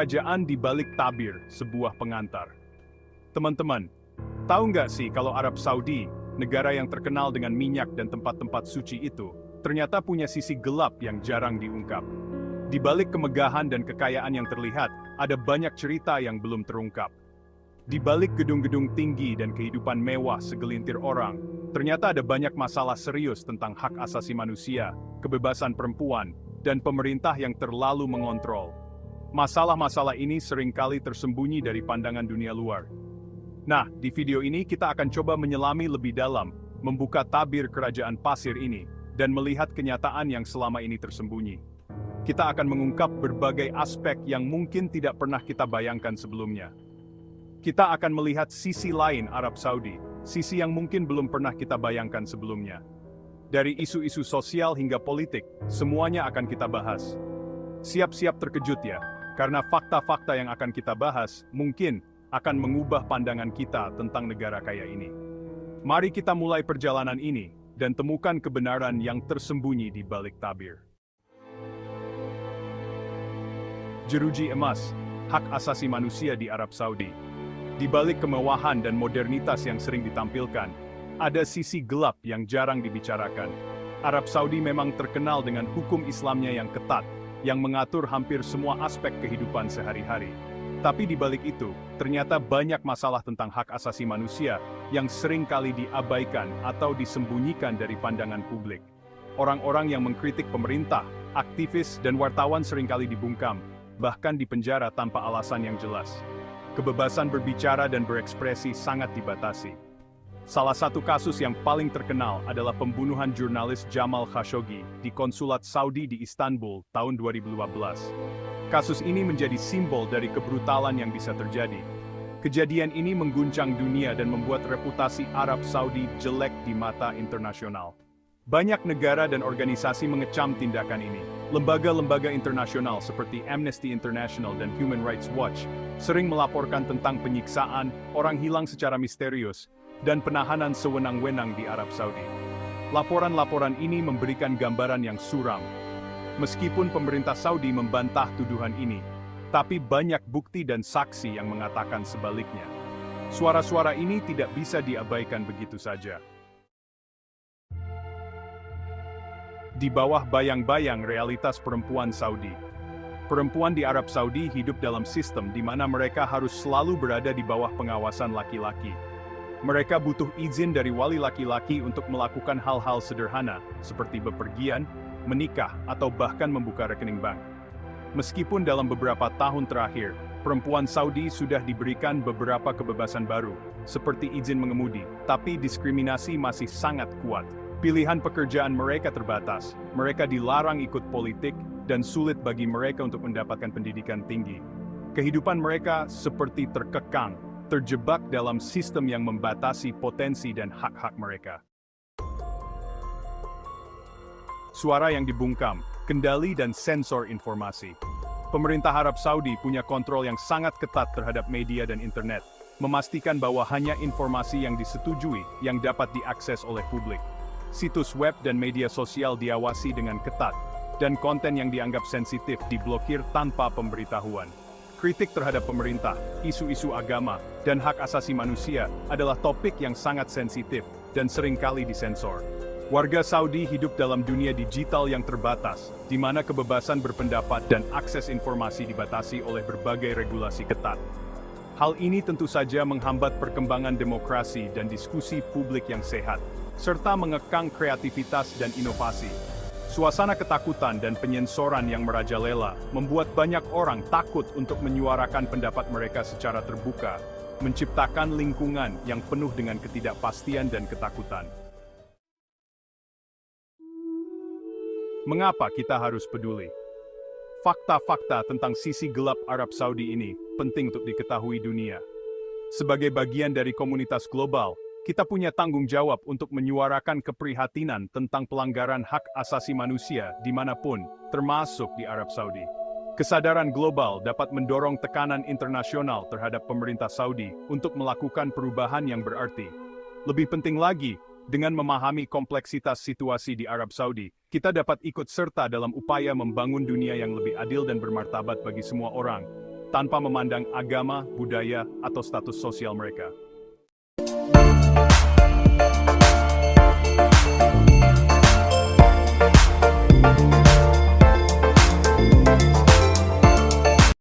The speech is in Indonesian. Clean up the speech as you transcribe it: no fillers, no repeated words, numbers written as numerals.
kerajaan di balik tabir, sebuah pengantar. Teman-teman, tahu nggak sih kalau Arab Saudi, negara yang terkenal dengan minyak dan tempat-tempat suci itu, ternyata punya sisi gelap yang jarang diungkap. Di balik kemegahan dan kekayaan yang terlihat, ada banyak cerita yang belum terungkap. Di balik gedung-gedung tinggi dan kehidupan mewah segelintir orang, ternyata ada banyak masalah serius tentang hak asasi manusia, kebebasan perempuan, dan pemerintah yang terlalu mengontrol. Masalah-masalah ini seringkali tersembunyi dari pandangan dunia luar. Nah, di video ini kita akan coba menyelami lebih dalam, membuka tabir kerajaan pasir ini, dan melihat kenyataan yang selama ini tersembunyi. Kita akan mengungkap berbagai aspek yang mungkin tidak pernah kita bayangkan sebelumnya. Kita akan melihat sisi lain Arab Saudi, sisi yang mungkin belum pernah kita bayangkan sebelumnya. Dari isu-isu sosial hingga politik, semuanya akan kita bahas. Siap-siap terkejut ya, karena fakta-fakta yang akan kita bahas mungkin akan mengubah pandangan kita tentang negara kaya ini. Mari kita mulai perjalanan ini dan temukan kebenaran yang tersembunyi di balik tabir. Jeruji emas, hak asasi manusia di Arab Saudi. Di balik kemewahan dan modernitas yang sering ditampilkan, ada sisi gelap yang jarang dibicarakan. Arab Saudi memang terkenal dengan hukum Islamnya yang ketat, yang mengatur hampir semua aspek kehidupan sehari-hari. Tapi di balik itu, ternyata banyak masalah tentang hak asasi manusia yang sering kali diabaikan atau disembunyikan dari pandangan publik. Orang-orang yang mengkritik pemerintah, aktivis, dan wartawan seringkali dibungkam, bahkan dipenjara tanpa alasan yang jelas. Kebebasan berbicara dan berekspresi sangat dibatasi. Salah satu kasus yang paling terkenal adalah pembunuhan jurnalis Jamal Khashoggi di konsulat Saudi di Istanbul tahun 2015. Kasus ini menjadi simbol dari kebrutalan yang bisa terjadi. Kejadian ini mengguncang dunia dan membuat reputasi Arab Saudi jelek di mata internasional. Banyak negara dan organisasi mengecam tindakan ini. Lembaga-lembaga internasional seperti Amnesty International dan Human Rights Watch sering melaporkan tentang penyiksaan, orang hilang secara misterius, dan penahanan sewenang-wenang di Arab Saudi. Laporan-laporan ini memberikan gambaran yang suram. Meskipun pemerintah Saudi membantah tuduhan ini, tapi banyak bukti dan saksi yang mengatakan sebaliknya. Suara-suara ini tidak bisa diabaikan begitu saja. Di bawah bayang-bayang realitas perempuan Saudi. Perempuan di Arab Saudi hidup dalam sistem di mana mereka harus selalu berada di bawah pengawasan laki-laki. Mereka butuh izin dari wali laki-laki untuk melakukan hal-hal sederhana, seperti bepergian, menikah, atau bahkan membuka rekening bank. Meskipun dalam beberapa tahun terakhir, perempuan Saudi sudah diberikan beberapa kebebasan baru, seperti izin mengemudi, tapi diskriminasi masih sangat kuat. Pilihan pekerjaan mereka terbatas, mereka dilarang ikut politik, dan sulit bagi mereka untuk mendapatkan pendidikan tinggi. Kehidupan mereka seperti terkekang, terjebak dalam sistem yang membatasi potensi dan hak-hak mereka. Suara yang dibungkam, kendali dan sensor informasi. Pemerintah Arab Saudi punya kontrol yang sangat ketat terhadap media dan internet, memastikan bahwa hanya informasi yang disetujui yang dapat diakses oleh publik. Situs web dan media sosial diawasi dengan ketat, dan konten yang dianggap sensitif diblokir tanpa pemberitahuan. Kritik terhadap pemerintah, isu-isu agama, dan hak asasi manusia adalah topik yang sangat sensitif dan seringkali disensor. Warga Saudi hidup dalam dunia digital yang terbatas, di mana kebebasan berpendapat dan akses informasi dibatasi oleh berbagai regulasi ketat. Hal ini tentu saja menghambat perkembangan demokrasi dan diskusi publik yang sehat, serta mengekang kreativitas dan inovasi. Suasana ketakutan dan penyensoran yang merajalela membuat banyak orang takut untuk menyuarakan pendapat mereka secara terbuka, menciptakan lingkungan yang penuh dengan ketidakpastian dan ketakutan. Mengapa kita harus peduli? Fakta-fakta tentang sisi gelap Arab Saudi ini penting untuk diketahui dunia. Sebagai bagian dari komunitas global, kita punya tanggung jawab untuk menyuarakan keprihatinan tentang pelanggaran hak asasi manusia dimanapun, termasuk di Arab Saudi. Kesadaran global dapat mendorong tekanan internasional terhadap pemerintah Saudi untuk melakukan perubahan yang berarti. Lebih penting lagi, dengan memahami kompleksitas situasi di Arab Saudi, kita dapat ikut serta dalam upaya membangun dunia yang lebih adil dan bermartabat bagi semua orang. tanpa memandang agama, budaya, atau status sosial mereka.